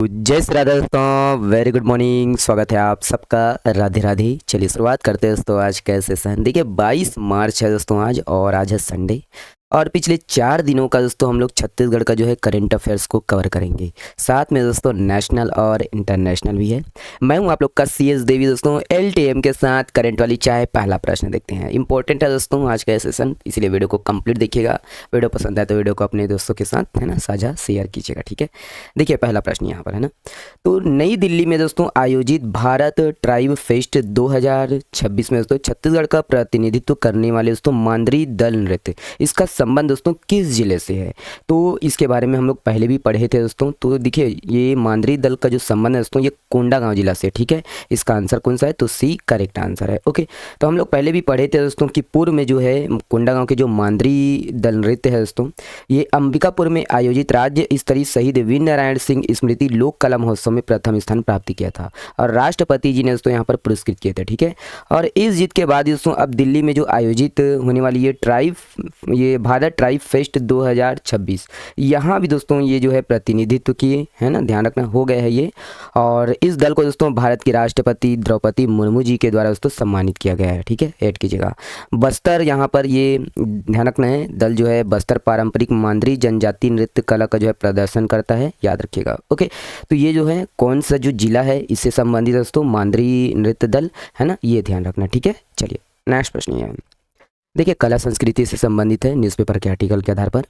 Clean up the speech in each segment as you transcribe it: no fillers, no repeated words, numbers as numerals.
जय श्री राधे दोस्तों, very good morning. स्वागत है आप सबका। राधे राधे। चलिए शुरुआत करते हैं दोस्तों आज का सेशन। देखिए 22 मार्च है दोस्तों आज, और आज है संडे। और पिछले 4 दिनों का दोस्तों हम लोग छत्तीसगढ़ का जो है करंट अफेयर्स को कवर करेंगे। साथ में दोस्तों नेशनल और इंटरनेशनल भी है। मैं हूं आप लोग का CS देवी दोस्तों, LTM के साथ करंट वाली चाय। पहला प्रश्न देखते हैं, इंपॉर्टेंट है दोस्तों आज का सेशन, इसलिए वीडियो को कंप्लीट देखिएगा। वीडियो पसंद आए तो वीडियो को अपने दोस्तों के साथ है ना साझा शेयर कीजिएगा, ठीक है। देखिए पहला प्रश्न यहाँ पर है ना, तो नई दिल्ली में दोस्तों आयोजित भारत ट्राइब फेस्ट 2026 में दोस्तों छत्तीसगढ़ का प्रतिनिधित्व करने वाले दोस्तों मांदरी दल नृत्य, इसका संबंध दोस्तों किस जिले से है? तो इसके बारे में हम लोग पहले भी पढ़े थे दोस्तों। तो देखिए ये मांदरी दल का जो संबंध है दोस्तों, ये कोंडागांव जिला से, ठीक है। इसका आंसर कौन सा है? तो सी करेक्ट आंसर है। ओके, तो हम लोग पहले भी पढ़े थे दोस्तों कि पूर्व में जो है कोंडागांव के जो मांदरी दल नृत्य है दोस्तों, ये अंबिकापुर में आयोजित राज्य स्तरीय शहीद वीर नारायण सिंह स्मृति लोक कला महोत्सव में प्रथम स्थान प्राप्त किया था, और राष्ट्रपति जी ने दोस्तों यहाँ पर पुरस्कृत किए थे, ठीक है। और इस जीत के बाद दोस्तों अब दिल्ली में जो आयोजित होने वाली ये भारत ट्राइब फेस्ट 2026, यहाँ भी दोस्तों ये जो है प्रतिनिधित्व किए है ना, ध्यान रखना हो गया है ये। और इस दल को दोस्तों भारत की राष्ट्रपति द्रौपदी मुर्मू जी के द्वारा दोस्तों सम्मानित किया गया है, ठीक है। ऐड कीजिएगा बस्तर, यहाँ पर ये ध्यान रखना है, दल जो है बस्तर पारंपरिक मांदरी जनजाति नृत्य कला का जो है प्रदर्शन करता है, याद रखिएगा। ओके, तो ये जो है कौन सा जो जिला है इससे संबंधित दोस्तों मांदरी नृत्य दल है ना, ये ध्यान रखना, ठीक है। चलिए नेक्स्ट प्रश्न ये है, देखिए कला संस्कृति से संबंधित है, न्यूज़पेपर के आर्टिकल के आधार पर।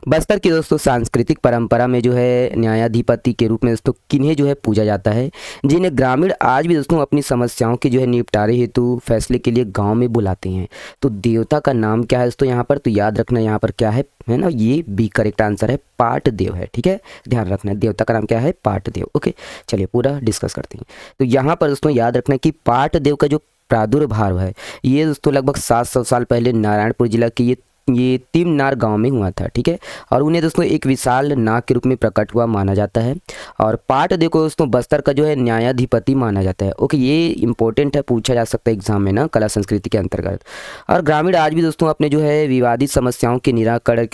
बस्तर की दोस्तों सांस्कृतिक परंपरा में जो है न्यायाधिपति के रूप में दोस्तों किन्हें जो है पूजा जाता है, जिन्हें ग्रामीण आज भी दोस्तों अपनी समस्याओं के जो है निपटारे हेतु फैसले के लिए गांव में बुलाते हैं। तो देवता का नाम क्या है दोस्तों यहाँ पर? तो याद रखना यहाँ पर क्या है ना, ये बी करेक्ट आंसर है, पाट देव है, ठीक है। ध्यान रखना है देवता का नाम क्या है, पाट देव। ओके, चलिए पूरा डिस्कस करते हैं। तो यहाँ पर दोस्तों याद रखना कि पाट देव का जो प्रादुर्भाव है ये दोस्तों लगभग 700 साल पहले नारायणपुर जिला की ये तिमनार गांव में हुआ था, ठीक है। और उन्हें दोस्तों एक विशाल नाग के रूप में प्रकट हुआ माना जाता है। और पाट देव को दोस्तों बस्तर का जो है न्यायाधिपति माना जाता है। ओके, ये इंपॉर्टेंट है, पूछा जा सकता है एग्जाम में ना, कला संस्कृति के अंतर्गत। और ग्रामीण आज भी दोस्तों अपने जो है विवादित समस्याओं के निराकरण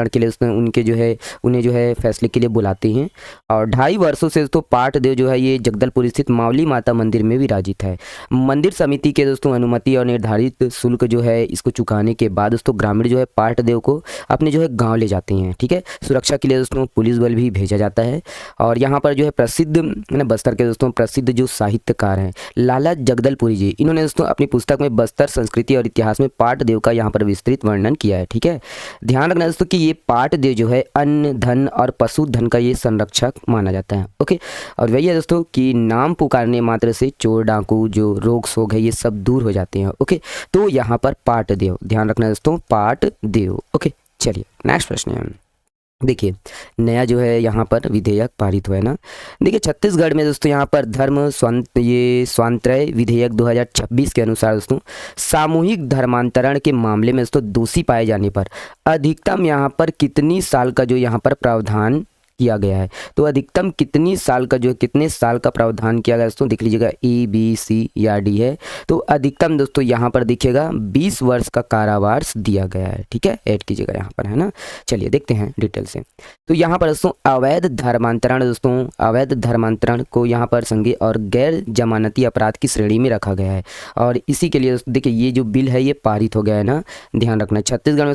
के लिए दोस्तों उन्हें जो है फैसले के लिए बुलाते हैं। और 2.5 वर्षों से दोस्तों पाट देव जो है ये जगदलपुर स्थित मावली माता मंदिर में विराजित है। मंदिर समिति के दोस्तों अनुमति और निर्धारित शुल्क जो है इसको चुकाने के बाद दोस्तों ग्रामीण जो है पाट देव को अपने जो है गांव ले जाते हैं, ठीक है। सुरक्षा के लिए दोस्तों पुलिस बल भी भेजा जाता है। और यहाँ पर जो है प्रसिद्ध ना बस्तर के दोस्तों प्रसिद्ध जो साहित्यकार हैं लाला जगदलपुरी जी, इन्होंने दोस्तों अपनी पुस्तक में बस्तर संस्कृति और इतिहास में पाट देव का यहाँ पर विस्तृत वर्णन किया है, ठीक है। ध्यान रखना दोस्तों कि ये पाट देव जो है अन्न धन और पशुधन का ये संरक्षक माना जाता है। ओके, और वही है दोस्तों कि नाम पुकारने मात्र से चोर डाकू जो रोग शोग है ये सब दूर हो जाते हैं। ओके, तो यहाँ पर पाट देव, ध्यान रखना दोस्तों, पाट देव। ओके, चलिए नेक्स्ट प्रश्न है, देखिए नया जो है यहाँ पर विधेयक पारित हुआ है ना। देखिए छत्तीसगढ़ में दोस्तों यहाँ पर स्वातंत्र्य विधेयक 2026 के अनुसार दोस्तों सामूहिक धर्मांतरण के मामले में दोस्तों दोषी पाए जाने पर अधिकतम यहाँ पर कितनी साल का जो यहाँ पर प्रावधान किया गया है? तो अधिकतम कितनी साल का जो कितने साल का प्रावधान किया गया दोस्तों, देख लीजिएगा A B C या D है। तो अधिकतम दोस्तों यहाँ पर देखिएगा 20 वर्ष का कारावास दिया गया है, ठीक है। ऐड कीजिएगा यहाँ पर है ना। चलिए देखते हैं डिटेल से। तो यहाँ पर दोस्तों अवैध धर्मांतरण को यहाँ पर संज्ञेय और गैर जमानती अपराध की श्रेणी में रखा गया है। और इसी के लिए देखिए ये जो बिल है ये पारित हो गया है ना, ध्यान रखना। छत्तीसगढ़ में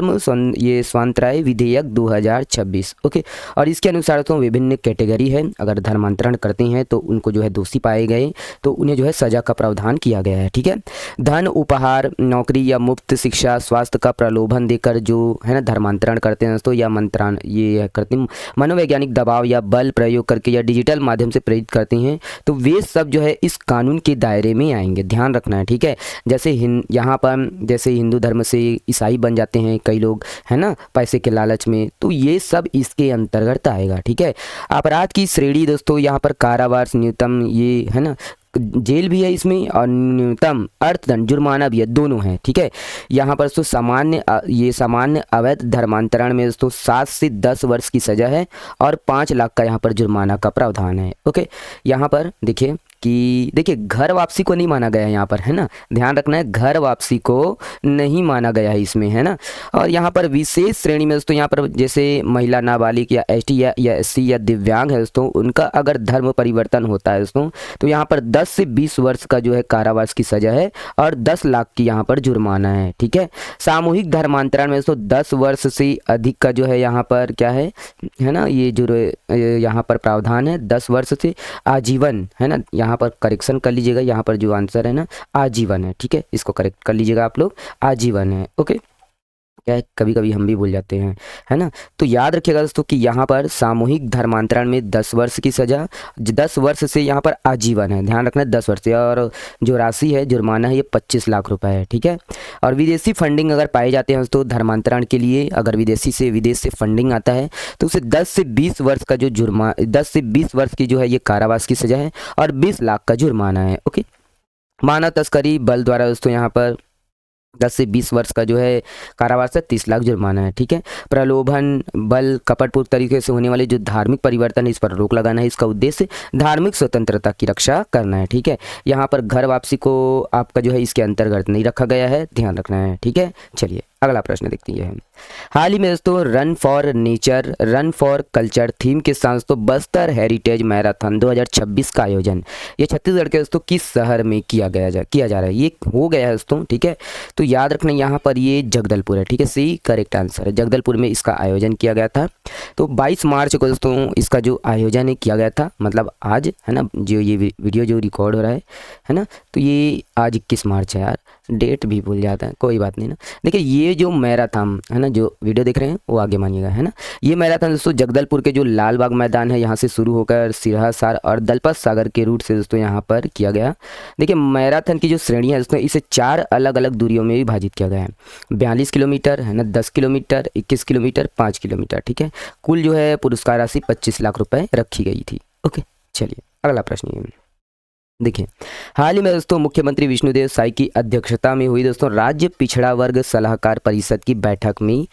दोस्तों ये स्वातंत्र्य विधेयक 2026। ओके, और इसके अनुसार तो विभिन्न कैटेगरी है, अगर धर्मांतरण करते हैं तो उनको जो है दोषी पाए गए तो उन्हें जो है सजा का प्रावधान किया गया है, ठीक है। धन उपहार, नौकरी या मुफ्त शिक्षा, स्वास्थ्य का प्रलोभन देकर जो है ना धर्मांतरण करते हैं दोस्तों, या ये करते हैं मनोवैज्ञानिक दबाव या बल प्रयोग करके या डिजिटल माध्यम से प्रेरित करते हैं, तो वे सब जो है इस कानून के दायरे में आएंगे, ध्यान रखना है, ठीक है। जैसे यहाँ पर जैसे हिंदू धर्म से ईसाई बन जाते हैं कई लोग है ना पैसे के लालच में, तो ये सब इसके अंतर्गत आएगा, ठीक है। अपराध की श्रेणी दोस्तों यहाँ पर कारावास, न्यूनतम ये है ना जेल भी है इसमें, और न्यूनतम अर्थदंड जुर्माना भी है, दोनों है, ठीक है। यहाँ पर तो सामान्य अवैध धर्मांतरण में दोस्तों 7 से 10 वर्ष की सजा है और 5 लाख का यहाँ पर जुर्माना का प्रावधान है। ओके, यहाँ पर देखिए कि देखिए घर वापसी को नहीं माना गया है यहाँ पर, है ना, ध्यान रखना है, घर वापसी को नहीं माना गया है इसमें, है ना। और यहाँ पर विशेष श्रेणी में दोस्तों यहाँ पर जैसे महिला नाबालिग या एसटी या एससी या दिव्यांग है दोस्तों, उनका अगर धर्म परिवर्तन होता है दोस्तों तो यहाँ पर 10 से 20 वर्ष का जो है कारावास की सजा है और 10 लाख की यहाँ पर जुर्माना है, ठीक है। सामूहिक धर्मांतरण में दोस्तों 10 वर्ष से अधिक का जो है यहाँ पर क्या है ना, ये जो यहाँ पर प्रावधान है 10 वर्ष से आजीवन, है ना, यहाँ पर करेक्शन कर लीजिएगा, यहाँ पर जो आंसर है ना आजीवन है, ठीक है, इसको करेक्ट कर लीजिएगा आप लोग, आजीवन है, ओके। क्या है, कभी कभी हम भी भूल जाते हैं, है ना। तो याद रखिएगा दोस्तों कि यहाँ पर सामूहिक धर्मांतरण में 10 वर्ष की सजा, 10 वर्ष से यहाँ पर आजीवन है, ध्यान रखना है 10 वर्ष से, और जो राशि है जुर्माना है ये 25 लाख रुपए है, ठीक है। और विदेशी फंडिंग अगर पाए जाते हैं दोस्तों धर्मांतरण के लिए, अगर विदेश से फंडिंग आता है तो उसे 10 से 20 वर्ष का जो 10 से 20 वर्ष की जो है ये कारावास की सजा है और 20 लाख का जुर्माना है, ओके। मानव तस्करी बल द्वारा दोस्तों यहाँ पर 10 से 20 वर्ष का जो है कारावास है, 30 लाख जुर्माना है, ठीक है। प्रलोभन बल कपटपूर्ण तरीके से होने वाले जो धार्मिक परिवर्तन है इस पर रोक लगाना है, इसका उद्देश्य धार्मिक स्वतंत्रता की रक्षा करना है, ठीक है। यहाँ पर घर वापसी को आपका जो है इसके अंतर्गत नहीं रखा गया है, ध्यान रखना है, ठीक है। चलिए अगला प्रश्न देखते हैं। हाल ही में दोस्तों run for nature run for culture theme के साथ दोस्तों बस्तर हेरिटेज मैराथन 2026 का आयोजन ये छत्तीसगढ़ के दोस्तों किस शहर में किया जा रहा है, ये हो गया है दोस्तों, ठीक है। तो याद रखना यहाँ पर ये जगदलपुर है, ठीक है, सही करेक्ट आंसर है, जगदलपुर में इसका आयोजन किया गया था। तो 22 मार्च को दोस्तों इसका जो आयोजन है किया गया था, मतलब आज, है ना, जो ये वीडियो जो रिकॉर्ड हो रहा है ना, तो ये आज 21 मार्च है यार, डेट भी भूल जाता है, कोई बात नहीं ना। देखिए ये जो मैराथन है ना, जो वीडियो देख रहे हैं वो आगे मानिएगा, है ना। ये मैराथन दोस्तों जगदलपुर के जो लाल बाग मैदान है यहाँ से शुरू होकर सिरहासार और दलपत सागर के रूट से दोस्तों यहाँ पर किया गया। देखिए मैराथन की जो श्रेणी है दोस्तों इसे 4 अलग अलग दूरियों में विभाजित किया गया है, 42 किलोमीटर, है ना, 10 किलोमीटर, 21 किलोमीटर, 5 किलोमीटर, ठीक है। कुल जो है पुरस्कार राशि 25 लाख रुपए रखी गई थी, ओके। चलिए अगला प्रश्न ये देखिए, हाल ही में दोस्तों मुख्यमंत्री विष्णुदेव साय की अध्यक्षता में हुई दोस्तों राज्य पिछड़ा वर्ग सलाहकार परिषद की बैठक में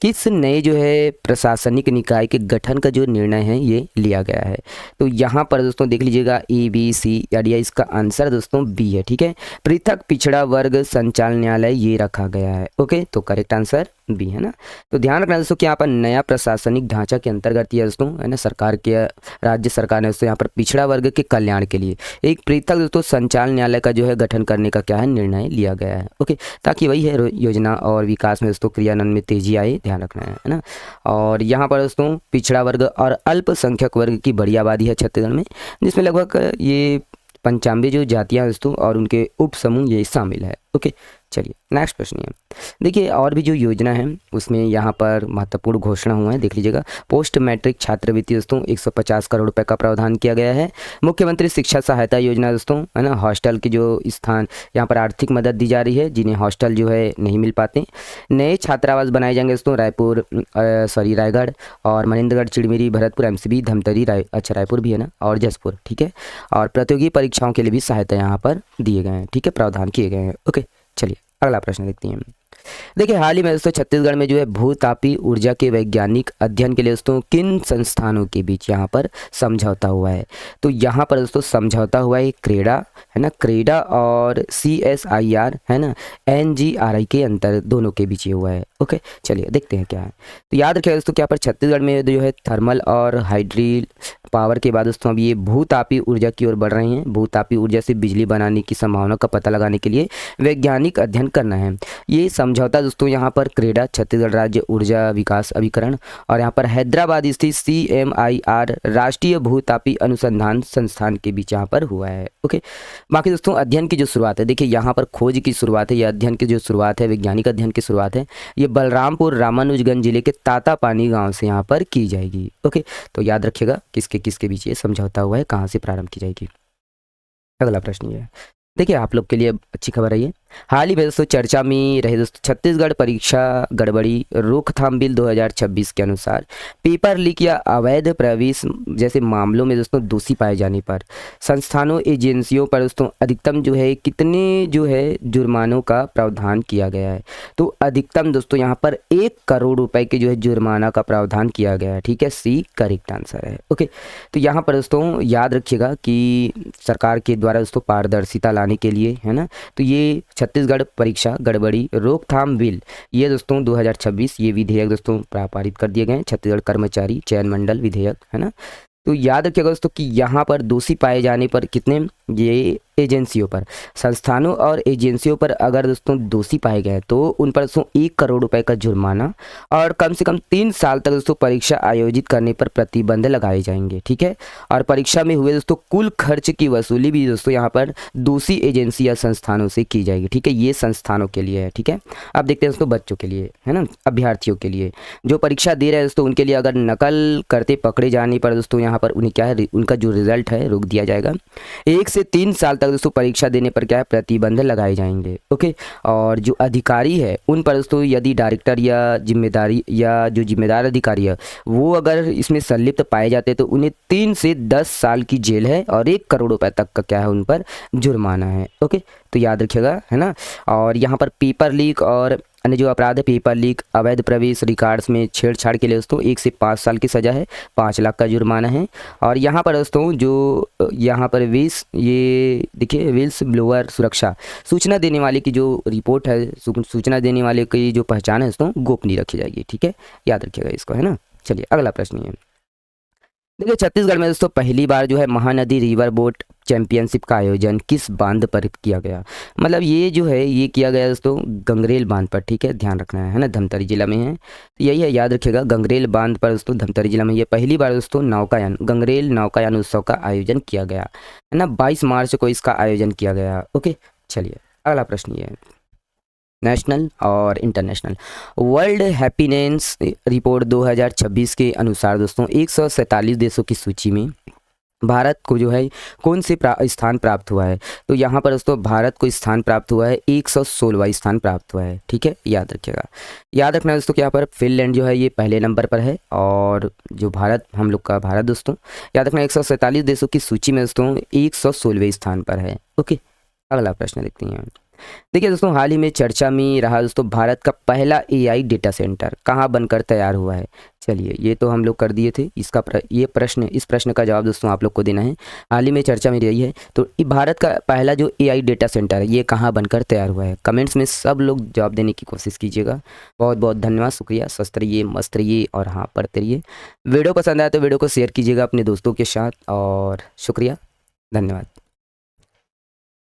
किस नए जो है प्रशासनिक निकाय के गठन का जो निर्णय है ये लिया गया है। तो यहाँ पर दोस्तों देख लीजिएगा ABC या डी, इसका आंसर दोस्तों बी है, ठीक है। पृथक पिछड़ा वर्ग संचालनालय ये रखा गया है, ओके, तो करेक्ट आंसर बी है ना। तो ध्यान रखना दोस्तों कि यहाँ पर नया प्रशासनिक ढांचा के अंतर्गत ये दोस्तों, है ना, सरकार के राज्य सरकार ने दोस्तों यहाँ पर पिछड़ा वर्ग के कल्याण के लिए एक पृथक दोस्तों संचालनालय का जो है गठन करने का क्या है निर्णय लिया गया है, ओके, ताकि वही है योजना और विकास में दोस्तों क्रियान्वयन में तेजी आए, ध्यान रखना है ना। और यहाँ पर दोस्तों पिछड़ा वर्ग और अल्पसंख्यक वर्ग की बड़ी आबादी है छत्तीसगढ़ में, जिसमें लगभग ये 95 जो जातियाँ दोस्तों और उनके उप समूह ये शामिल है, ओके। चलिए नेक्स्ट प्रश्न है, देखिए और भी जो योजना है उसमें यहाँ पर महत्वपूर्ण घोषणा हुआ है, देख लीजिएगा। पोस्ट मैट्रिक छात्रवृत्ति दोस्तों 150 करोड़ रुपए का प्रावधान किया गया है। मुख्यमंत्री शिक्षा सहायता योजना दोस्तों, है ना, हॉस्टल के जो स्थान यहाँ पर आर्थिक मदद दी जा रही है जिन्हें हॉस्टल जो है नहीं मिल पाते। नए छात्रावास बनाए जाएंगे दोस्तों रायगढ़ और मनेन्द्रगढ़, चिड़मिरी, भरतपुर, MCB, धमतरी, अच्छा रायपुर भी है ना, और जसपुर, ठीक है। और प्रतियोगी परीक्षाओं के लिए भी सहायता यहाँ पर दिए गए हैं, ठीक है, प्रावधान किए गए हैं, ओके। चलिए अगला प्रश्न देखते हैं। देखिए हाल ही में दोस्तों छत्तीसगढ़ में जो है भूतापी ऊर्जा के वैज्ञानिक अध्ययन के लिए दोस्तों किन संस्थानों के बीच यहाँ पर समझौता हुआ है। तो यहाँ पर दोस्तों समझौता हुआ है क्रेडा, है ना, क्रेडा और CSIR, है ना, NGRI के अंतर दोनों के बीच ये हुआ है, ओके। चलिए देखते हैं क्या है। तो याद रखिए दोस्तों क्या पर छत्तीसगढ़ में जो है थर्मल और हाइड्रिल पावर के बाद दोस्तों अब ये भूतापी ऊर्जा की ओर बढ़ रहे हैं। भूतापी ऊर्जा से बिजली बनाने की संभावना का पता लगाने के लिए वैज्ञानिक अध्ययन करना है। ये समझौता दोस्तों यहाँ पर क्रेडा छत्तीसगढ़ राज्य ऊर्जा विकास अभिकरण और यहाँ पर हैदराबाद स्थित CMIR राष्ट्रीय भूतापी अनुसंधान संस्थान के बीच यहाँ पर हुआ है, ओके। बाकी दोस्तों अध्ययन की जो शुरुआत है, देखिए यहाँ पर खोज की शुरुआत है, यह अध्ययन की जो शुरुआत है वैज्ञानिक अध्ययन की शुरुआत है ये बलरामपुर रामानुजगंज जिले के तातापानी गाँव से यहाँ पर की जाएगी, ओके। तो याद रखिएगा किसके किसके बीच ये समझौता हुआ है, कहाँ से प्रारंभ की जाएगी। अगला प्रश्न ये है, देखिए आप लोग के लिए अच्छी खबर है ये। हाल ही में दोस्तों चर्चा में रहे दोस्तों छत्तीसगढ़ परीक्षा गड़बड़ी रोकथाम बिल 2026 के अनुसार पेपर लीक या अवैध प्रवेश जैसे मामलों में दोस्तों दोषी पाए जाने पर संस्थानों एजेंसियों पर दोस्तों अधिकतम जो है कितने जो है जुर्मानों का प्रावधान किया गया है। तो अधिकतम दोस्तों यहाँ पर 1 करोड़ रुपए के जो है जुर्माना का प्रावधान किया गया है। ठीक है, सी करेक्ट आंसर है। ओके, तो यहाँ पर दोस्तों याद रखिएगा कि सरकार के द्वारा दोस्तों पारदर्शिता लाने के लिए है ना, तो ये छत्तीसगढ़ परीक्षा गड़बड़ी रोकथाम बिल ये दोस्तों 2026 ये विधेयक दोस्तों पारित कर दिए गए हैं, छत्तीसगढ़ कर्मचारी चयन मंडल विधेयक है ना। तो याद रखिएगा दोस्तों कि यहाँ पर दोषी पाए जाने पर कितने ये एजेंसियों पर संस्थानों और एजेंसियों पर अगर दोस्तों दोषी पाए गए तो उन पर दोस्तों 1 करोड़ रुपए का जुर्माना और कम से कम 3 साल तक दोस्तों परीक्षा आयोजित करने पर प्रतिबंध लगाए जाएंगे। ठीक है, और परीक्षा में हुए दोस्तों कुल खर्च की वसूली भी दोस्तों यहाँ पर दोषी एजेंसी या संस्थानों से की जाएगी। ठीक है, ये संस्थानों के लिए है। ठीक है, अब देखते हैं दोस्तों बच्चों के लिए है ना, अभ्यर्थियों के लिए जो परीक्षा दे रहे हैं दोस्तों उनके लिए अगर नकल करते पकड़े जाने पर दोस्तों यहाँ पर उन्हें क्या है उनका जो रिजल्ट है रोक दिया जाएगा। 1 से 3 साल तक दोस्तों परीक्षा देने पर क्या है प्रतिबंध लगाए जाएंगे। ओके, और जो अधिकारी है उन पर दोस्तों यदि डायरेक्टर या जिम्मेदारी या जो जिम्मेदार अधिकारी है वो अगर इसमें संलिप्त पाए जाते हैं तो उन्हें 3 से 10 साल की जेल है और 1 करोड़ रुपए तक का क्या है उन पर जुर्माना है। ओके, तो याद रखिएगा है ना। और यहाँ पर पेपर लीक और अन्य जो अपराध है पेपर लीक अवैध प्रवेश रिकॉर्ड्स में छेड़छाड़ के लिए दोस्तों 1 से 5 साल की सज़ा है, 5 लाख का जुर्माना है। और यहाँ पर दोस्तों जो यहाँ पर ये देखिए विल्स ब्लोअर सुरक्षा सूचना देने वाले की जो रिपोर्ट है सूचना देने वाले की जो पहचान है दोस्तों गोपनीय रखी जाएगी। ठीक है, याद रखिएगा इसको है ना। चलिए अगला प्रश्न ये देखिए, छत्तीसगढ़ में दोस्तों पहली बार जो है महानदी रिवर बोट चैंपियनशिप का आयोजन किस बांध पर किया गया। मतलब ये जो है ये किया गया दोस्तों गंगरेल बांध पर। ठीक है, ध्यान रखना है ना, धमतरी जिला में है। तो यही है, याद रखिएगा गंगरेल बांध पर दोस्तों धमतरी जिला में ये पहली बार दोस्तों नौकायान गंगरेल नौकायान उत्सव का आयोजन किया गया है ना। 22 मार्च को इसका आयोजन किया गया। ओके, चलिए अगला प्रश्न ये है नेशनल और इंटरनेशनल वर्ल्ड हैप्पीनेस रिपोर्ट 2026 के अनुसार दोस्तों 147 देशों की सूची में भारत को जो है कौन से स्थान प्राप्त हुआ है। तो यहाँ पर दोस्तों भारत को स्थान प्राप्त हुआ है 116वां स्थान प्राप्त हुआ है। ठीक है, याद रखिएगा। याद रखना दोस्तों कि यहाँ पर फिनलैंड जो है ये पहले नंबर पर है और जो भारत हम लोग का भारत दोस्तों याद रखना 147 देशों की सूची में दोस्तों 116वें स्थान पर है। ओके, अगला प्रश्न देखते हैं। देखिए दोस्तों हाल ही में चर्चा में रहा दोस्तों भारत का पहला एआई डेटा सेंटर कहाँ बनकर तैयार हुआ है। चलिए ये तो हम लोग कर दिए थे, इसका इस प्रश्न का जवाब दोस्तों आप लोग को देना है। हाल ही में चर्चा में रही है तो भारत का पहला जो एआई डेटा सेंटर है ये कहाँ बनकर तैयार हुआ है। कमेंट्स में सब लोग जवाब देने की कोशिश कीजिएगा। बहुत बहुत धन्यवाद, शुक्रिया। स्वस्थ रहिए, मस्त रहिए और हाँ पढ़ते रहिए। वीडियो पसंद आया तो वीडियो को शेयर कीजिएगा अपने दोस्तों के साथ और शुक्रिया, धन्यवाद।